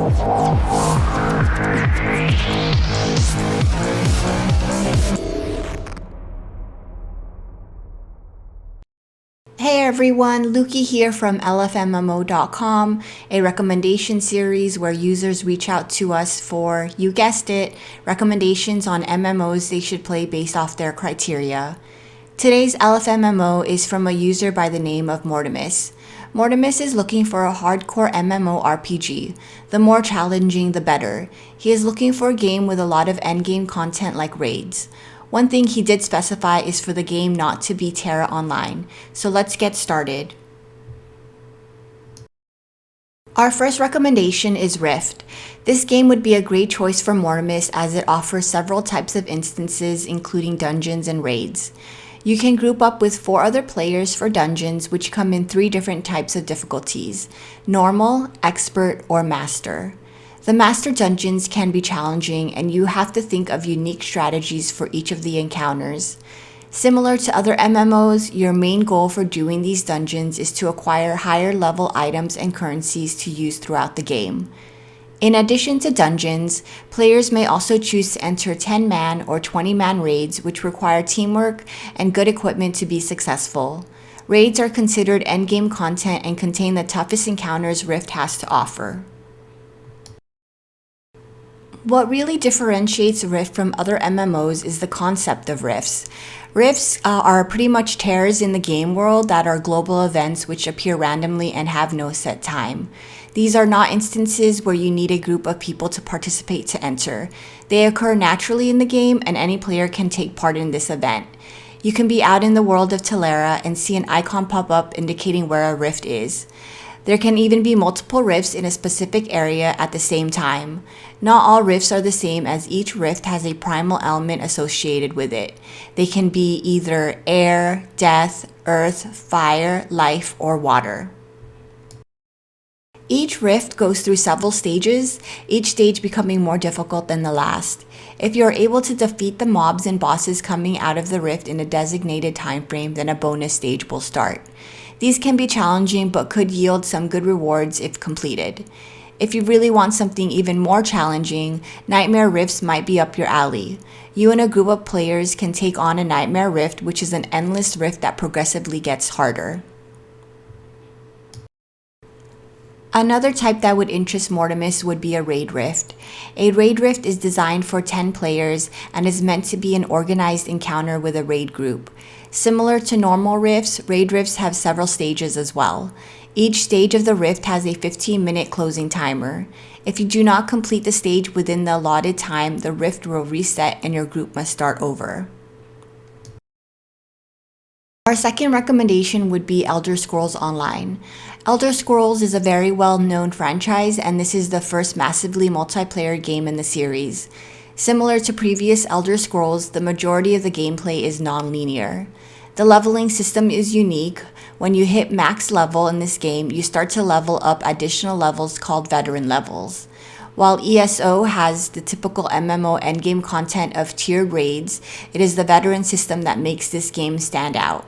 Hey everyone, Luki here from LFMMO.com, a recommendation series where users reach out to us for, you guessed it, recommendations on MMOs they should play based off their criteria. Today's LFMMO is from a user by the name of Mortimus. Mortimus is looking for a hardcore MMO RPG. The more challenging, the better. He is looking for a game with a lot of endgame content like raids. One thing he did specify is for the game not to be TERA Online. So let's get started. Our first recommendation is Rift. This game would be a great choice for Mortimus as it offers several types of instances including dungeons and raids. You can group up with 4 other players for dungeons which come in 3 different types of difficulties: normal, expert, or master. The master dungeons can be challenging and you have to think of unique strategies for each of the encounters. Similar to other MMOs, your main goal for doing these dungeons is to acquire higher level items and currencies to use throughout the game. In addition to dungeons, players may also choose to enter 10-man or 20-man raids which require teamwork and good equipment to be successful. Raids are considered endgame content and contain the toughest encounters Rift has to offer. What really differentiates Rift from other MMOs is the concept of rifts. Rifts are pretty much tears in the game world that are global events which appear randomly and have no set time. These are not instances where you need a group of people to participate to enter. They occur naturally in the game and any player can take part in this event. You can be out in the world of TERA and see an icon pop up indicating where a rift is. There can even be multiple rifts in a specific area at the same time. Not all rifts are the same as each rift has a primal element associated with it. They can be either air, death, earth, fire, life, or water. Each rift goes through several stages, each stage becoming more difficult than the last. If you are able to defeat the mobs and bosses coming out of the rift in a designated time frame, then a bonus stage will start. These can be challenging but could yield some good rewards if completed. If you really want something even more challenging, Nightmare Rifts might be up your alley. You and a group of players can take on a Nightmare Rift, which is an endless rift that progressively gets harder. Another type that would interest Mortimus would be a Raid Rift. A Raid Rift is designed for 10 players and is meant to be an organized encounter with a raid group. Similar to normal rifts, Raid Rifts have several stages as well. Each stage of the rift has a 15-minute closing timer. If you do not complete the stage within the allotted time, the rift will reset and your group must start over. Our second recommendation would be Elder Scrolls Online. Elder Scrolls is a very well-known franchise and this is the first massively multiplayer game in the series. Similar to previous Elder Scrolls, the majority of the gameplay is non-linear. The leveling system is unique. When you hit max level in this game, you start to level up additional levels called veteran levels. While ESO has the typical MMO endgame content of tiered raids, it is the veteran system that makes this game stand out.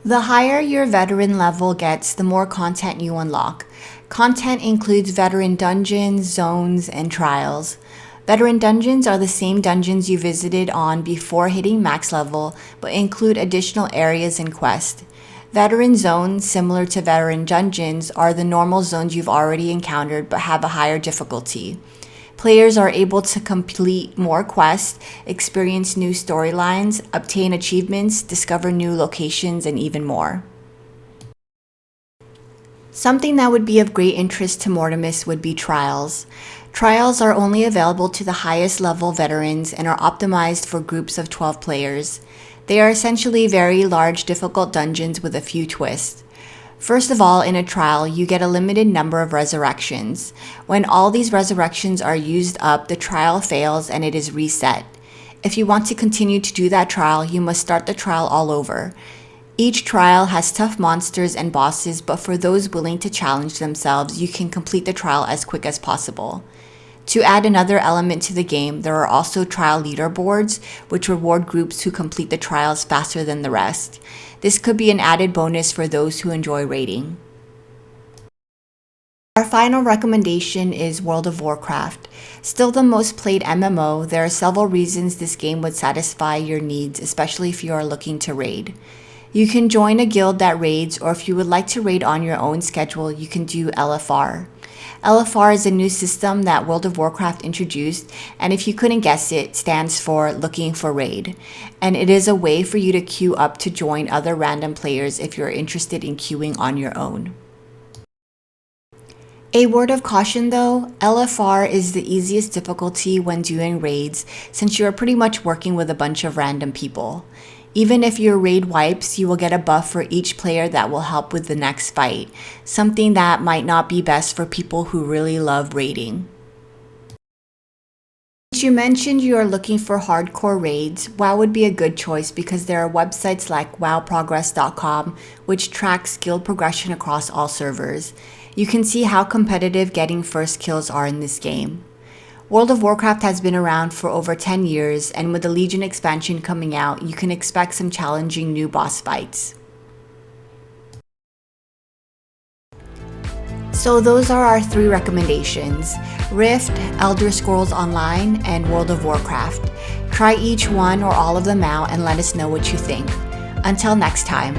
The higher your veteran level gets, the more content you unlock. Content includes veteran dungeons, zones, and trials. Veteran dungeons are the same dungeons you visited on before hitting max level, but include additional areas and quests. Veteran zones, similar to veteran dungeons, are the normal zones you've already encountered but have a higher difficulty. Players are able to complete more quests, experience new storylines, obtain achievements, discover new locations, and even more. Something that would be of great interest to Mortimus would be trials. Trials are only available to the highest level veterans and are optimized for groups of 12 players. They are essentially very large, difficult dungeons with a few twists. First of all, in a trial, you get a limited number of resurrections. When all these resurrections are used up, the trial fails and it is reset. If you want to continue to do that trial, you must start the trial all over. Each trial has tough monsters and bosses, but for those willing to challenge themselves, you can complete the trial as quick as possible. To add another element to the game, there are also trial leaderboards, which reward groups who complete the trials faster than the rest. This could be an added bonus for those who enjoy raiding. Our final recommendation is World of Warcraft. Still the most played MMO, there are several reasons this game would satisfy your needs, especially if you are looking to raid. You can join a guild that raids, or if you would like to raid on your own schedule, you can do LFR. LFR is a new system that World of Warcraft introduced, and if you couldn't guess it, stands for Looking for Raid. And it is a way for you to queue up to join other random players if you're interested in queuing on your own. A word of caution though, LFR is the easiest difficulty when doing raids since you are pretty much working with a bunch of random people. Even if your raid wipes, you will get a buff for each player that will help with the next fight, something that might not be best for people who really love raiding. Since you mentioned you are looking for hardcore raids, WoW would be a good choice because there are websites like wowprogress.com which tracks guild progression across all servers. You can see how competitive getting first kills are in this game. World of Warcraft has been around for over 10 years, and with the Legion expansion coming out, you can expect some challenging new boss fights. So those are our 3 recommendations: Rift, Elder Scrolls Online, and World of Warcraft. Try each one or all of them out and let us know what you think. Until next time.